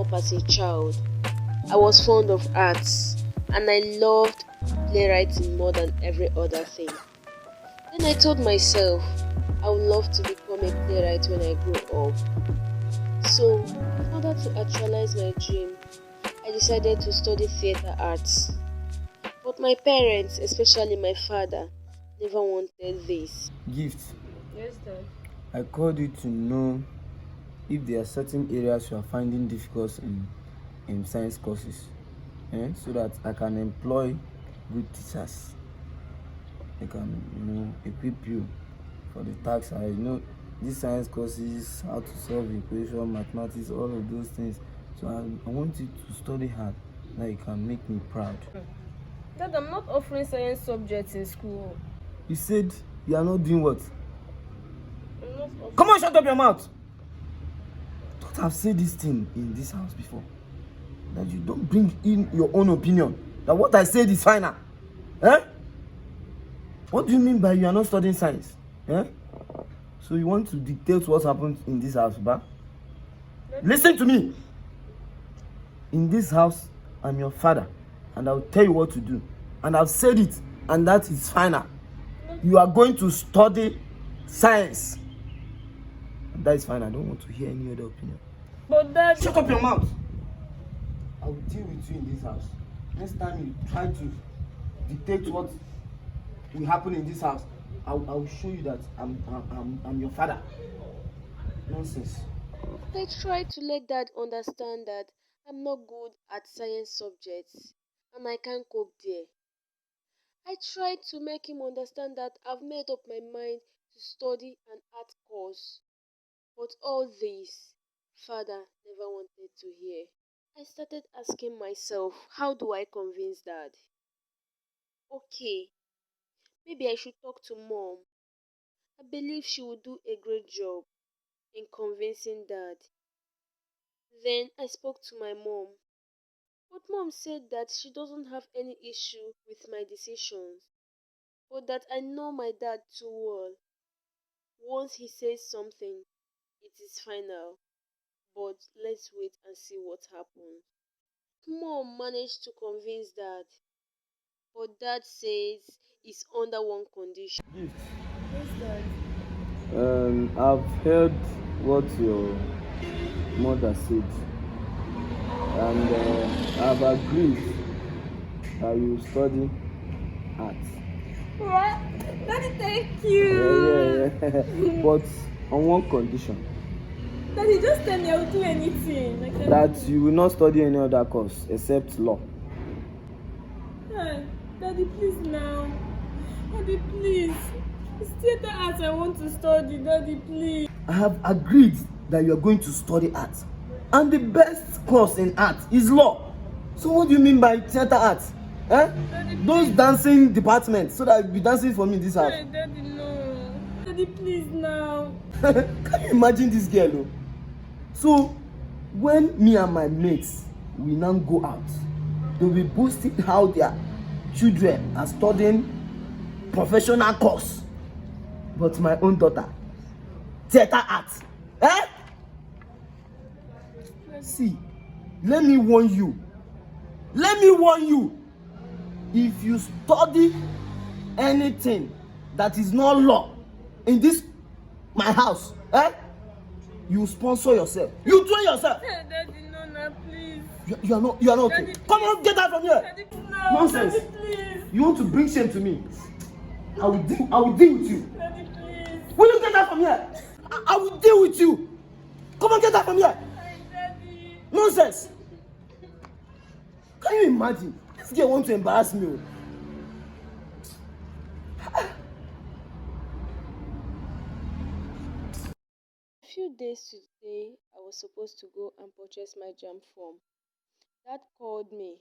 up as a child. I was fond of arts and I loved playwriting more than every other thing. Then I told myself I would love to become a playwright when I grow up. So, in order to actualize my dream, I decided to study theatre arts. But my parents, especially my father, never wanted this. Gift. Yes, Dad. I called you to know if there are certain areas you are finding difficult in science courses, so that I can employ good teachers. They can, equip you for the task. These science courses, how to solve equation, mathematics, all of those things. So I want you to study hard, that you can make me proud. Dad, I'm not offering science subjects in school. You said you are not doing what? I'm not offering. Come on, shut up your mouth! Don't have said this thing in this house before. That you don't bring in your own opinion. That what I said is final. What do you mean by you are not studying science? So you want to dictate what happened in this house, ba? Listen to me. In this house, I'm your father, and I'll tell you what to do. And I've said it, and that is final. You are going to study science. And that is fine. I don't want to hear any other opinion. But Dad... Shut up your mouth. I will deal with you in this house. Next time you try to dictate what will happen in this house, I will show you that I'm your father. Nonsense. I tried to let Dad understand that I'm not good at science subjects and I can't cope there. I tried to make him understand that I've made up my mind to study an art course. But all this, Father never wanted to hear. I started asking myself, how do I convince Dad? Okay, maybe I should talk to Mom. I believe she will do a great job in convincing Dad. Then I spoke to my mom. But Mom said that she doesn't have any issue with my decisions, but that I know my dad too well. Once he says something, it is final. But let's wait and see what happens. Mom managed to convince Dad, but Dad says it's under one condition. Gift. Yes, Dad. I've heard what your mother said, and I've agreed that you study art. What? Daddy, thank you. Yeah. But on one condition. Daddy, just tell me I'll do anything. That you will not study any other course except law. Daddy, please now. Daddy, please. It's theater art I want to study. Daddy, please. I have agreed that you are going to study art, and the best course in art is law. So what do you mean by theater art? Daddy, Those dancing departments, so that you'll be dancing for me in this house. Hey, Daddy, no. Daddy, please now. Can you imagine this girl? Oh? So when me and my mates we now go out, they'll be boasting how their children are studying professional course, but my own daughter, theater art. See, let me warn you. If you study anything that is not law in this my house, you sponsor yourself. You train yourself. Daddy, no, please. You are not okay. Daddy, come on, get out from here. Daddy, no. Nonsense. Daddy, please. You want to bring shame to me? I will deal with you. Daddy, please. Will you get out from here? I will deal with you. Come on, get out from here. Hi, Daddy. Nonsense. Can you imagine? This girl wants to embarrass me. A few days today, I was supposed to go and purchase my jam form. Dad called me.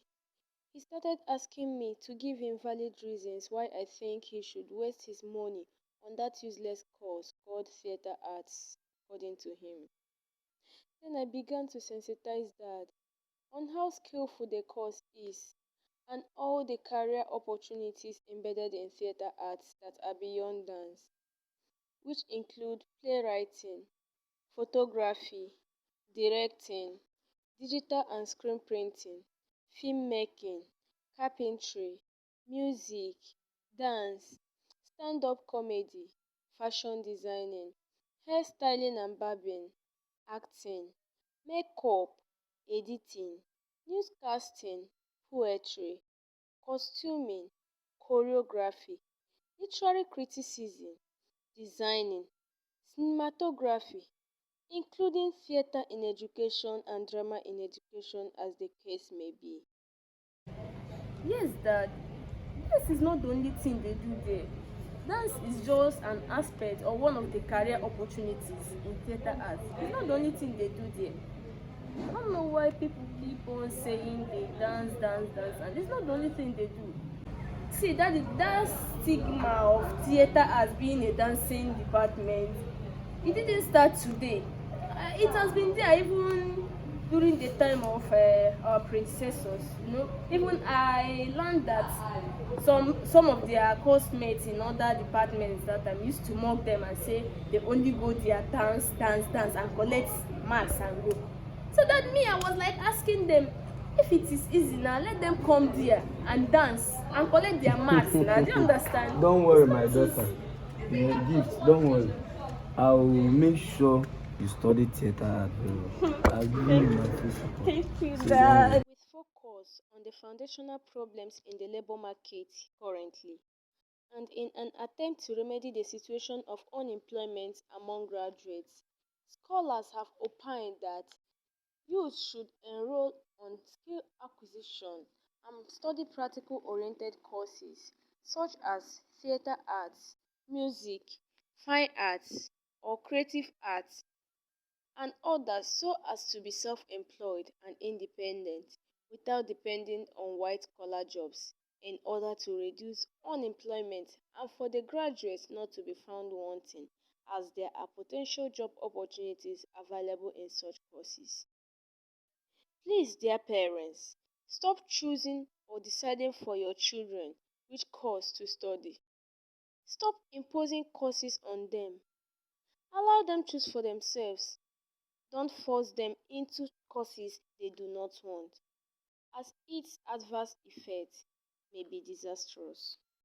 He started asking me to give him valid reasons why I think he should waste his money on that useless course called theatre arts, according to him. Then I began to sensitize Dad on how skillful the course is and all the career opportunities embedded in theatre arts that are beyond dance, which include playwriting, photography, directing, digital and screen printing, filmmaking, carpentry, music, dance, stand-up comedy, fashion designing, hairstyling and barbing, acting, makeup, editing, newscasting, poetry, costuming, choreography, literary criticism, designing, cinematography, including theatre in education and drama in education as the case may be. Yes, Dad. This is not the only thing they do there. Dance is just an aspect or one of the career opportunities in theatre arts. It's not the only thing they do there. I don't know why people keep on saying they dance, dance, dance, and it's not the only thing they do. See, that stigma of theatre as being a dancing department, it didn't start today. It has been there even during the time of our predecessors. Even I learned that some of their course mates in other departments that time used to mock them and say they only go there dance, dance, dance, and collect marks and go. So that me, I was like asking them, if it is easy now, let them come there and dance and collect their marks now. Do you understand? Don't worry, my daughter. Gift, don't worry. I will make sure you study theater art very well. I'll give you my full support. Thank you, So don't Dad. worry. With focus on the foundational problems in the labor market currently, and in an attempt to remedy the situation of unemployment among graduates, scholars have opined that youth should enroll on skill acquisition and study practical-oriented courses such as theatre arts, music, fine arts, or creative arts, and others so as to be self-employed and independent without depending on white-collar jobs in order to reduce unemployment and for the graduates not to be found wanting as there are potential job opportunities available in such courses. Please, dear parents, stop choosing or deciding for your children which course to study. Stop imposing courses on them. Allow them choose for themselves. Don't force them into courses they do not want, as its adverse effects may be disastrous.